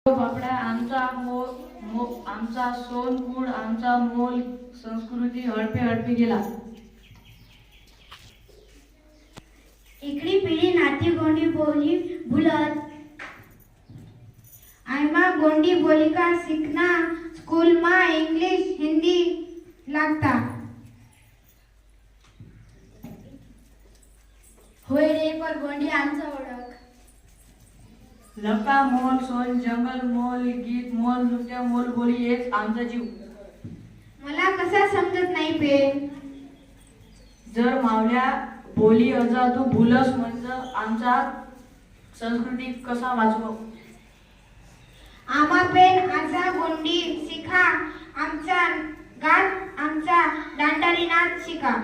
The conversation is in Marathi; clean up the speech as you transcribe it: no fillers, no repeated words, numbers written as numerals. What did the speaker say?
बापडा आमचा सोन गुड आमचा मोल संस्कृती हडपे हडपे गेला. इकड़ी पीढ़ी नाती गोंडी बोली भूलत. आयमा गोंडी बोली का सीखना स्कूल में इंग्लिश हिंदी लागता. होय रे, पर गोंडी आमचा ओळख. लका मोल सोन जंगल मोल गीत मोल नृत्य मोल बोली हेच आमचा जीव. मला कसा समजत नाही पे. जर मावल्या बोली अजा तू भूलस म्हणजे आमचा संस्कृती कसा वाचव. आमा पेन आजा गोंडी शिका. आमचा गात आमचा दांडारी नाच शिका.